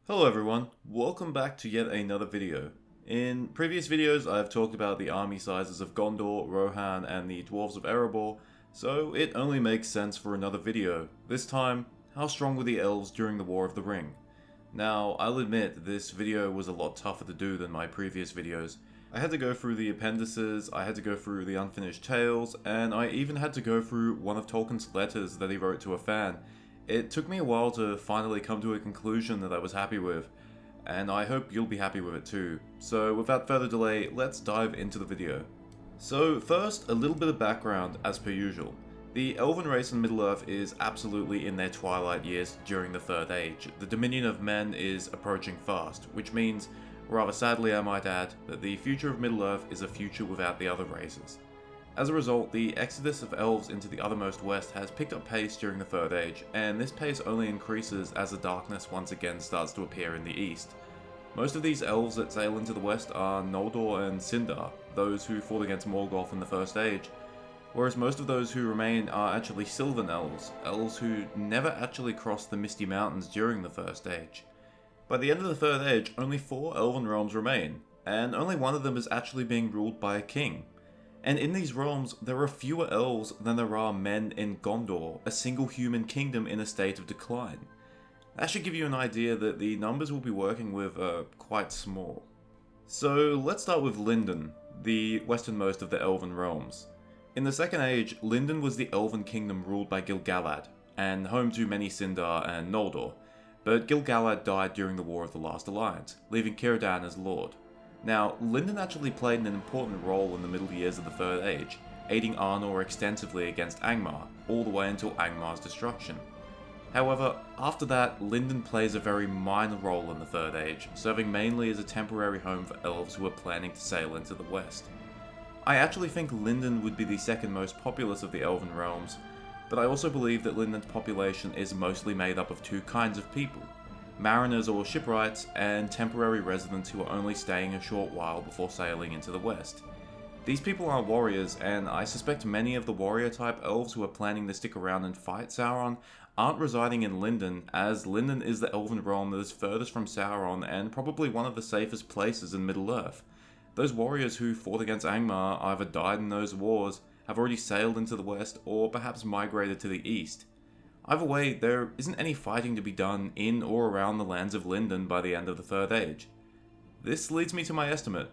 Hello everyone, welcome back to yet another video. In previous videos I've talked about the army sizes of Gondor, Rohan and the Dwarves of Erebor, so it only makes sense for another video. This time, how strong were the elves during the War of the Ring? Now, I'll admit this video was a lot tougher to do than my previous videos. I had to go through the appendices, I had to go through the unfinished tales, and I even had to go through one of Tolkien's letters that he wrote to a fan. It took me a while to finally come to a conclusion that I was happy with, and I hope you'll be happy with it too. So without further delay, let's dive into the video. So first, a little bit of background as per usual. The Elven race in Middle-earth is absolutely in their twilight years during the Third Age. The dominion of men is approaching fast, which means, rather sadly I might add, that the future of Middle-earth is a future without the other races. As a result, the exodus of elves into the uttermost west has picked up pace during the Third Age, and this pace only increases as the darkness once again starts to appear in the east. Most of these elves that sail into the west are Noldor and Sindar, those who fought against Morgoth in the First Age, whereas most of those who remain are actually Sylvan elves, elves who never actually crossed the Misty Mountains during the First Age. By the end of the Third Age, only 4 Elven realms remain, and only one of them is actually being ruled by a king. And in these realms, there are fewer elves than there are men in Gondor, a single human kingdom in a state of decline. That should give you an idea that the numbers we'll be working with are quite small. So let's start with Lindon, the westernmost of the Elven realms. In the Second Age, Lindon was the Elven kingdom ruled by Gil-galad, and home to many Sindar and Noldor, but Gil-galad died during the War of the Last Alliance, leaving Círdan as lord. Now, Lindon actually played an important role in the middle years of the Third Age, aiding Arnor extensively against Angmar, all the way until Angmar's destruction. However, after that, Lindon plays a very minor role in the Third Age, serving mainly as a temporary home for elves who are planning to sail into the west. I actually think Lindon would be the second most populous of the Elven realms, but I also believe that Lindon's population is mostly made up of 2 kinds of people: mariners or shipwrights, and temporary residents who are only staying a short while before sailing into the west. These people are warriors, and I suspect many of the warrior-type elves who are planning to stick around and fight Sauron aren't residing in Lindon, as Lindon is the Elven realm that is furthest from Sauron and probably one of the safest places in Middle-earth. Those warriors who fought against Angmar either died in those wars, have already sailed into the west, or perhaps migrated to the east. Either way, there isn't any fighting to be done in or around the lands of Lindon by the end of the Third Age. This leads me to my estimate: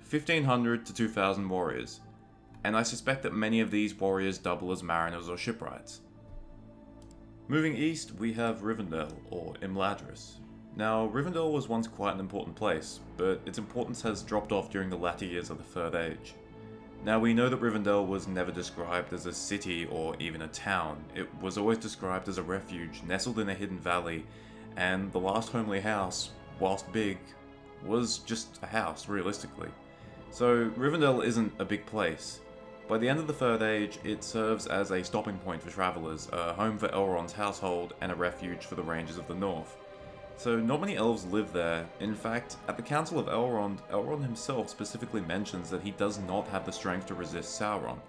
1,500 to 2,000 warriors, and I suspect that many of these warriors double as mariners or shipwrights. Moving east, we have Rivendell, or Imladris. Now, Rivendell was once quite an important place, but its importance has dropped off during the latter years of the Third Age. Now, we know that Rivendell was never described as a city or even a town. It was always described as a refuge nestled in a hidden valley, and the last homely house, whilst big, was just a house, realistically. So Rivendell isn't a big place. By the end of the Third Age, it serves as a stopping point for travellers, a home for Elrond's household, and a refuge for the Rangers of the North. So not many elves live there. In fact, at the Council of Elrond, Elrond himself specifically mentions that he does not have the strength to resist Sauron.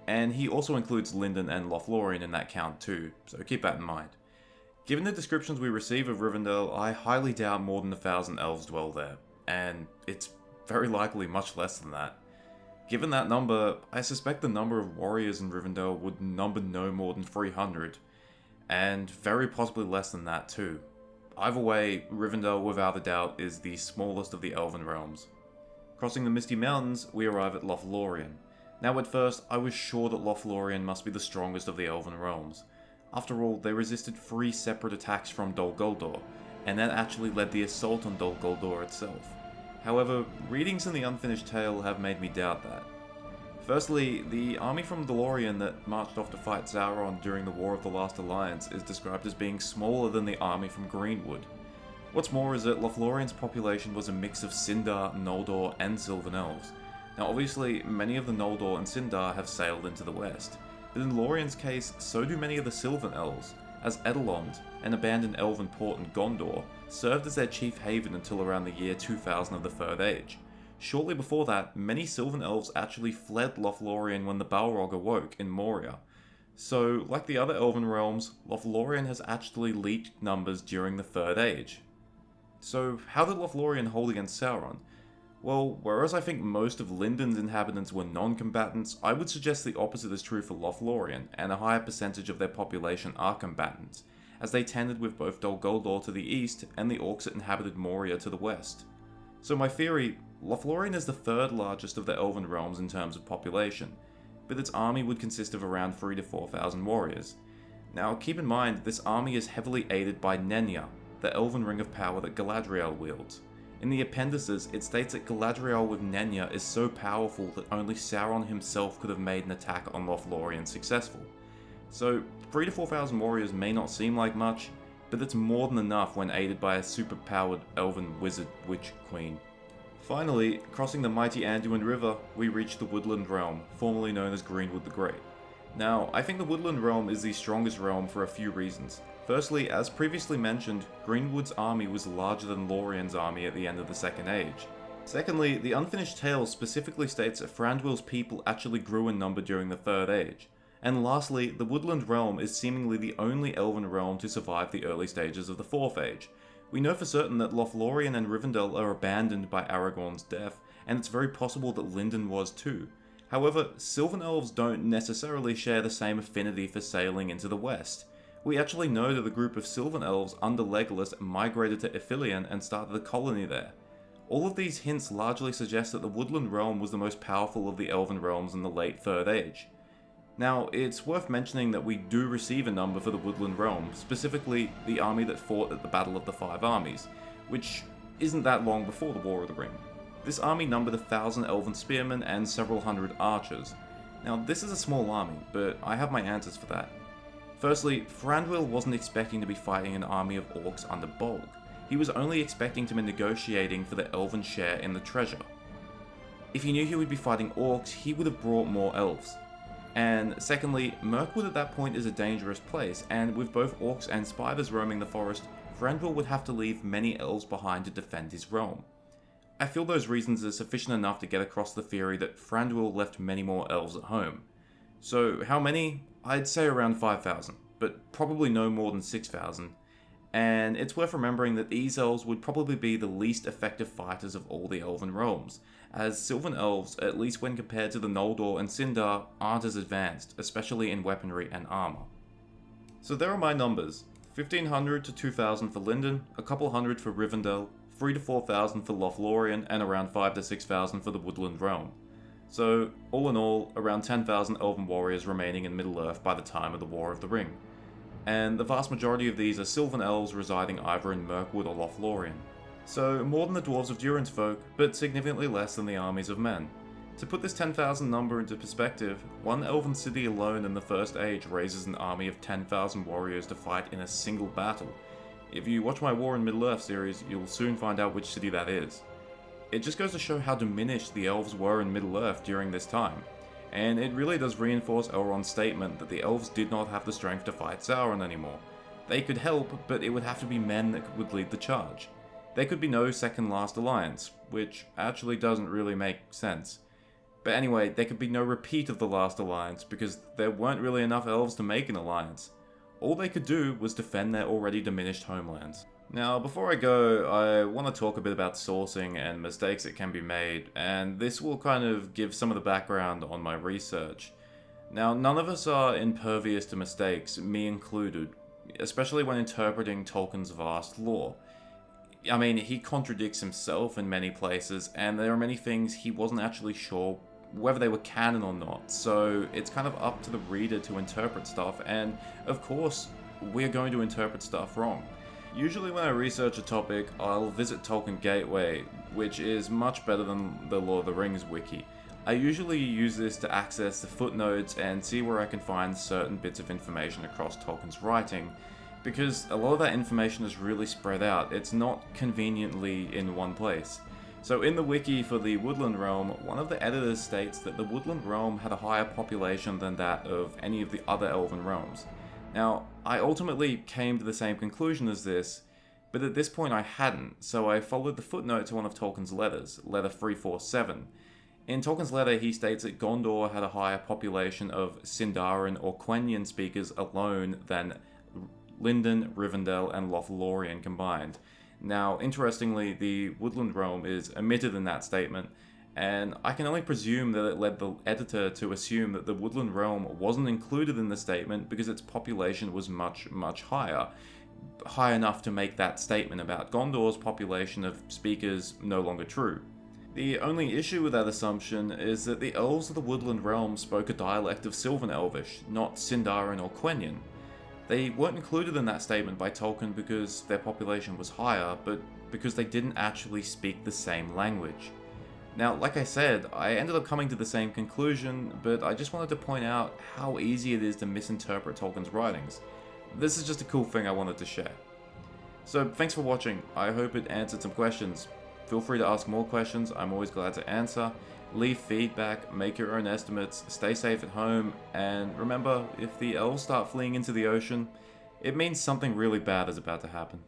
And he also includes Lindon and Lothlorien in that count too, so keep that in mind. Given the descriptions we receive of Rivendell, I highly doubt more than 1,000 elves dwell there, and it's very likely much less than that. Given that number, I suspect the number of warriors in Rivendell would number no more than 300, and very possibly less than that too. Either way, Rivendell without a doubt is the smallest of the Elven realms. Crossing the Misty Mountains, we arrive at Lothlorien. Now at first, I was sure that Lothlorien must be the strongest of the Elven realms. After all, they resisted 3 separate attacks from Dol Guldur, and that actually led the assault on Dol Guldur itself. However, readings in the unfinished tale have made me doubt that. Firstly, the army from Dolorean that marched off to fight Sauron during the War of the Last Alliance is described as being smaller than the army from Greenwood. What's more is that Lothlorien's population was a mix of Sindar, Noldor, and Sylvan Elves. Now obviously, many of the Noldor and Sindar have sailed into the west, but in Lorien's case, so do many of the Sylvan Elves, as Edelond, an abandoned elven port in Gondor, served as their chief haven until around the year 2000 of the Third Age. Shortly before that, many Sylvan Elves actually fled Lothlorien when the Balrog awoke in Moria. So, like the other Elven realms, Lothlorien has actually leaked numbers during the Third Age. So how did Lothlorien hold against Sauron? Well, whereas I think most of Lindon's inhabitants were non-combatants, I would suggest the opposite is true for Lothlorien, and a higher percentage of their population are combatants, as they tended with both Dol Guldur to the east and the orcs that inhabited Moria to the west. So my theory, Lothlorien is the third largest of the Elven realms in terms of population, but its army would consist of around 3,000 to 4,000 warriors. Now keep in mind, this army is heavily aided by Nenya, the Elven ring of power that Galadriel wields. In the appendices, it states that Galadriel with Nenya is so powerful that only Sauron himself could have made an attack on Lothlorien successful. So 3,000 to 4,000 warriors may not seem like much, but it's more than enough when aided by a superpowered elven wizard witch queen. Finally, crossing the mighty Anduin River, we reach the Woodland Realm, formerly known as Greenwood the Great. Now, I think the Woodland Realm is the strongest realm for a few reasons. Firstly, as previously mentioned, Greenwood's army was larger than Lorien's army at the end of the Second Age. Secondly, the Unfinished Tale specifically states that Thranduil's people actually grew in number during the Third Age. And lastly, the Woodland Realm is seemingly the only Elven realm to survive the early stages of the Fourth Age. We know for certain that Lothlorien and Rivendell are abandoned by Aragorn's death, and it's very possible that Lindon was too. However, Sylvan Elves don't necessarily share the same affinity for sailing into the west. We actually know that a group of Sylvan Elves under Legolas migrated to Ithilien and started a colony there. All of these hints largely suggest that the Woodland Realm was the most powerful of the Elven realms in the late Third Age. Now, it's worth mentioning that we do receive a number for the Woodland Realm, specifically the army that fought at the Battle of the Five Armies, which isn't that long before the War of the Ring. This army numbered 1,000 Elven spearmen and several hundred archers. Now, this is a small army, but I have my answers for that. Firstly, Thranduil wasn't expecting to be fighting an army of orcs under Bolg. He was only expecting to be negotiating for the elven share in the treasure. If he knew he would be fighting orcs, he would have brought more elves. And secondly, Mirkwood at that point is a dangerous place, and with both orcs and spiders roaming the forest, Thranduil would have to leave many elves behind to defend his realm. I feel those reasons are sufficient enough to get across the theory that Thranduil left many more elves at home. So how many? I'd say around 5,000, but probably no more than 6,000. And it's worth remembering that these elves would probably be the least effective fighters of all the Elven realms, as Sylvan Elves, at least when compared to the Noldor and Sindar, aren't as advanced, especially in weaponry and armor. So there are my numbers: 1,500 to 2,000 for Lindon, a couple hundred for Rivendell, 3,000 to 4,000 for Lothlorien, and around 5,000 to 6,000 for the Woodland Realm. So, all in all, around 10,000 Elven warriors remaining in Middle-earth by the time of the War of the Ring. And the vast majority of these are Sylvan Elves residing either in Mirkwood or Lothlorien. So, more than the Dwarves of Durin's folk, but significantly less than the armies of men. To put this 10,000 number into perspective, one Elven city alone in the First Age raises an army of 10,000 warriors to fight in a single battle. If you watch my War in Middle-earth series, you'll soon find out which city that is. It just goes to show how diminished the elves were in Middle-earth during this time, and it really does reinforce Elrond's statement that the elves did not have the strength to fight Sauron anymore. They could help, but it would have to be men that would lead the charge. There could be no second last alliance, which actually doesn't really make sense. But anyway, there could be no repeat of the last alliance, because there weren't really enough elves to make an alliance. All they could do was defend their already diminished homelands. Now, before I go, I want to talk a bit about sourcing and mistakes that can be made, and this will kind of give some of the background on my research. Now, none of us are impervious to mistakes, me included, especially when interpreting Tolkien's vast lore. I mean, he contradicts himself in many places, and there are many things he wasn't actually sure whether they were canon or not, so it's kind of up to the reader to interpret stuff, and of course, we're going to interpret stuff wrong. Usually when I research a topic, I'll visit Tolkien Gateway, which is much better than the Lord of the Rings wiki. I usually use this to access the footnotes and see where I can find certain bits of information across Tolkien's writing, because a lot of that information is really spread out, it's not conveniently in one place. So in the wiki for the Woodland Realm, one of the editors states that the Woodland Realm had a higher population than that of any of the other Elven realms. Now, I ultimately came to the same conclusion as this, but at this point I hadn't, so I followed the footnote to one of Tolkien's letters, letter 347. In Tolkien's letter, he states that Gondor had a higher population of Sindarin or Quenya speakers alone than Lindon, Rivendell, and Lothlorien combined. Now, interestingly, the Woodland Realm is omitted in that statement, and I can only presume that it led the editor to assume that the Woodland Realm wasn't included in the statement because its population was much, much higher. High enough to make that statement about Gondor's population of speakers no longer true. The only issue with that assumption is that the Elves of the Woodland Realm spoke a dialect of Sylvan Elvish, not Sindarin or Quenya. They weren't included in that statement by Tolkien because their population was higher, but because they didn't actually speak the same language. Now, like I said, I ended up coming to the same conclusion, but I just wanted to point out how easy it is to misinterpret Tolkien's writings. This is just a cool thing I wanted to share. So, thanks for watching. I hope it answered some questions. Feel free to ask more questions, I'm always glad to answer. Leave feedback, make your own estimates, stay safe at home, and remember, if the elves start fleeing into the ocean, it means something really bad is about to happen.